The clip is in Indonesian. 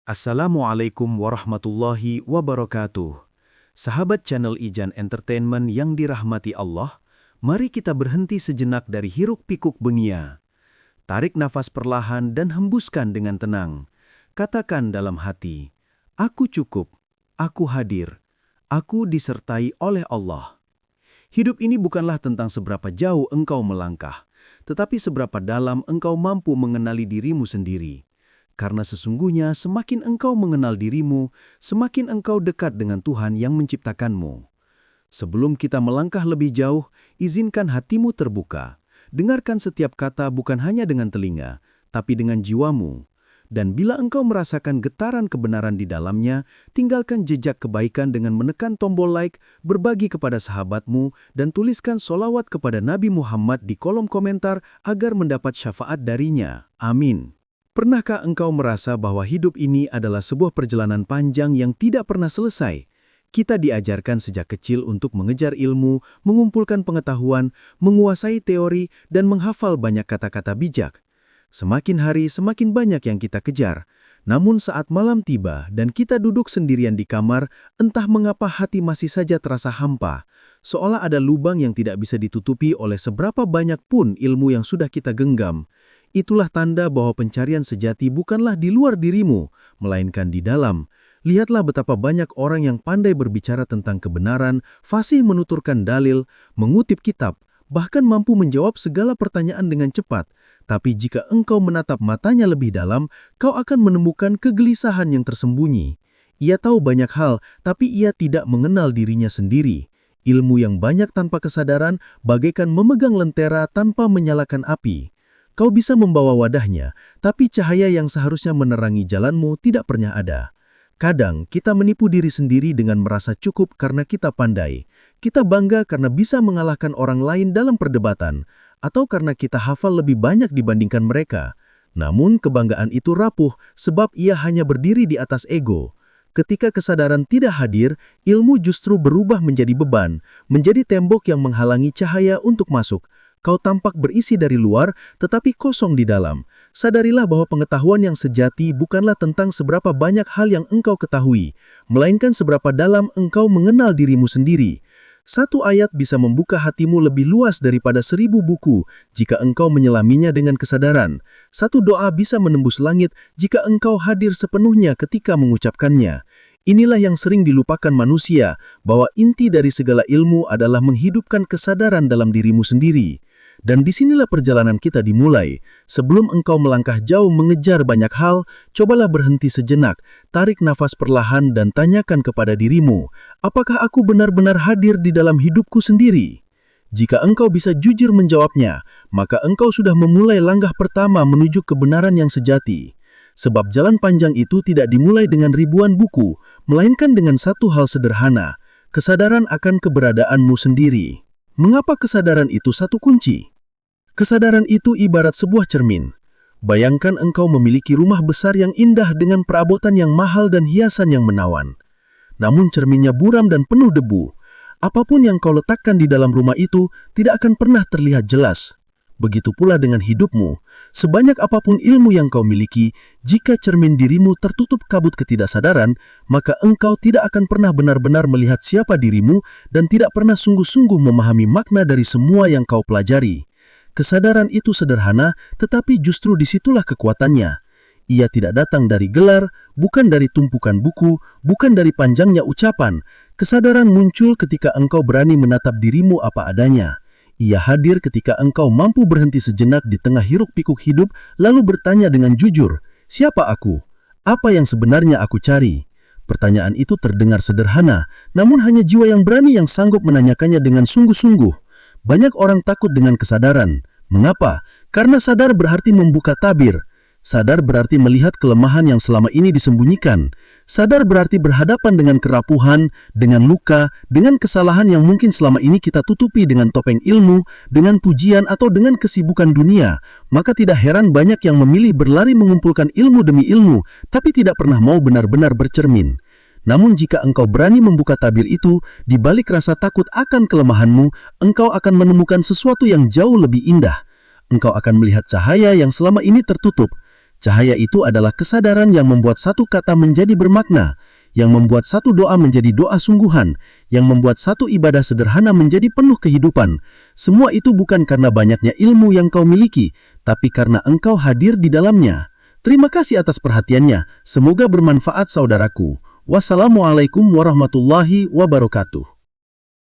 Assalamualaikum warahmatullahi wabarakatuh. Sahabat channel Ijan Entertainment yang dirahmati Allah, mari kita berhenti sejenak dari hiruk-pikuk dunia. Tarik nafas perlahan dan hembuskan dengan tenang. Katakan dalam hati, aku cukup, aku hadir, aku disertai oleh Allah. Hidup ini bukanlah tentang seberapa jauh engkau melangkah, tetapi seberapa dalam engkau mampu mengenali dirimu sendiri. Karena sesungguhnya semakin engkau mengenal dirimu, semakin engkau dekat dengan Tuhan yang menciptakanmu. Sebelum kita melangkah lebih jauh, izinkan hatimu terbuka. Dengarkan setiap kata bukan hanya dengan telinga, tapi dengan jiwamu. Dan bila engkau merasakan getaran kebenaran di dalamnya, tinggalkan jejak kebaikan dengan menekan tombol like, berbagi kepada sahabatmu, dan tuliskan sholawat kepada Nabi Muhammad di kolom komentar agar mendapat syafaat darinya. Amin. Pernahkah engkau merasa bahwa hidup ini adalah sebuah perjalanan panjang yang tidak pernah selesai? Kita diajarkan sejak kecil untuk mengejar ilmu, mengumpulkan pengetahuan, menguasai teori, dan menghafal banyak kata-kata bijak. Semakin hari semakin banyak yang kita kejar. Namun saat malam tiba dan kita duduk sendirian di kamar, entah mengapa hati masih saja terasa hampa. Seolah ada lubang yang tidak bisa ditutupi oleh seberapa banyak pun ilmu yang sudah kita genggam. Itulah tanda bahwa pencarian sejati bukanlah di luar dirimu, melainkan di dalam. Lihatlah betapa banyak orang yang pandai berbicara tentang kebenaran, fasih menuturkan dalil, mengutip kitab, bahkan mampu menjawab segala pertanyaan dengan cepat. Tapi jika engkau menatap matanya lebih dalam, kau akan menemukan kegelisahan yang tersembunyi. Ia tahu banyak hal, tapi ia tidak mengenal dirinya sendiri. Ilmu yang banyak tanpa kesadaran bagaikan memegang lentera tanpa menyalakan api. Kau bisa membawa wadahnya, tapi cahaya yang seharusnya menerangi jalanmu tidak pernah ada. Kadang kita menipu diri sendiri dengan merasa cukup karena kita pandai. Kita bangga karena bisa mengalahkan orang lain dalam perdebatan, atau karena kita hafal lebih banyak dibandingkan mereka. Namun kebanggaan itu rapuh sebab ia hanya berdiri di atas ego. Ketika kesadaran tidak hadir, ilmu justru berubah menjadi beban, menjadi tembok yang menghalangi cahaya untuk masuk. Kau tampak berisi dari luar, tetapi kosong di dalam. Sadarilah bahwa pengetahuan yang sejati bukanlah tentang seberapa banyak hal yang engkau ketahui, melainkan seberapa dalam engkau mengenal dirimu sendiri. Satu ayat bisa membuka hatimu lebih luas daripada 1000 buku jika engkau menyelaminya dengan kesadaran. Satu doa bisa menembus langit jika engkau hadir sepenuhnya ketika mengucapkannya. Inilah yang sering dilupakan manusia, bahwa inti dari segala ilmu adalah menghidupkan kesadaran dalam dirimu sendiri. Dan disinilah perjalanan kita dimulai. Sebelum engkau melangkah jauh mengejar banyak hal, cobalah berhenti sejenak, tarik nafas perlahan dan tanyakan kepada dirimu, apakah aku benar-benar hadir di dalam hidupku sendiri? Jika engkau bisa jujur menjawabnya, maka engkau sudah memulai langkah pertama menuju kebenaran yang sejati. Sebab jalan panjang itu tidak dimulai dengan ribuan buku, melainkan dengan satu hal sederhana, kesadaran akan keberadaanmu sendiri. Mengapa kesadaran itu satu kunci? Kesadaran itu ibarat sebuah cermin. Bayangkan engkau memiliki rumah besar yang indah dengan perabotan yang mahal dan hiasan yang menawan. Namun cerminnya buram dan penuh debu. Apapun yang kau letakkan di dalam rumah itu tidak akan pernah terlihat jelas. Begitu pula dengan hidupmu. Sebanyak apapun ilmu yang kau miliki, jika cermin dirimu tertutup kabut ketidaksadaran, maka engkau tidak akan pernah benar-benar melihat siapa dirimu dan tidak pernah sungguh-sungguh memahami makna dari semua yang kau pelajari. Kesadaran itu sederhana, tetapi justru disitulah kekuatannya. Ia tidak datang dari gelar, bukan dari tumpukan buku, bukan dari panjangnya ucapan. Kesadaran muncul ketika engkau berani menatap dirimu apa adanya. Ia hadir ketika engkau mampu berhenti sejenak di tengah hiruk-pikuk hidup, lalu bertanya dengan jujur, siapa aku? Apa yang sebenarnya aku cari? Pertanyaan itu terdengar sederhana, namun hanya jiwa yang berani yang sanggup menanyakannya dengan sungguh-sungguh. Banyak orang takut dengan kesadaran. Mengapa? Karena sadar berarti membuka tabir. Sadar berarti melihat kelemahan yang selama ini disembunyikan. Sadar berarti berhadapan dengan kerapuhan, dengan luka, dengan kesalahan yang mungkin selama ini kita tutupi dengan topeng ilmu, dengan pujian atau dengan kesibukan dunia. Maka tidak heran banyak yang memilih berlari mengumpulkan ilmu demi ilmu, tapi tidak pernah mau benar-benar bercermin. Namun jika engkau berani membuka tabir itu, di balik rasa takut akan kelemahanmu, engkau akan menemukan sesuatu yang jauh lebih indah. Engkau akan melihat cahaya yang selama ini tertutup. Cahaya itu adalah kesadaran yang membuat satu kata menjadi bermakna, yang membuat satu doa menjadi doa sungguhan, yang membuat satu ibadah sederhana menjadi penuh kehidupan. Semua itu bukan karena banyaknya ilmu yang kau miliki, tapi karena engkau hadir di dalamnya. Terima kasih atas perhatiannya. Semoga bermanfaat saudaraku. Wassalamualaikum warahmatullahi wabarakatuh.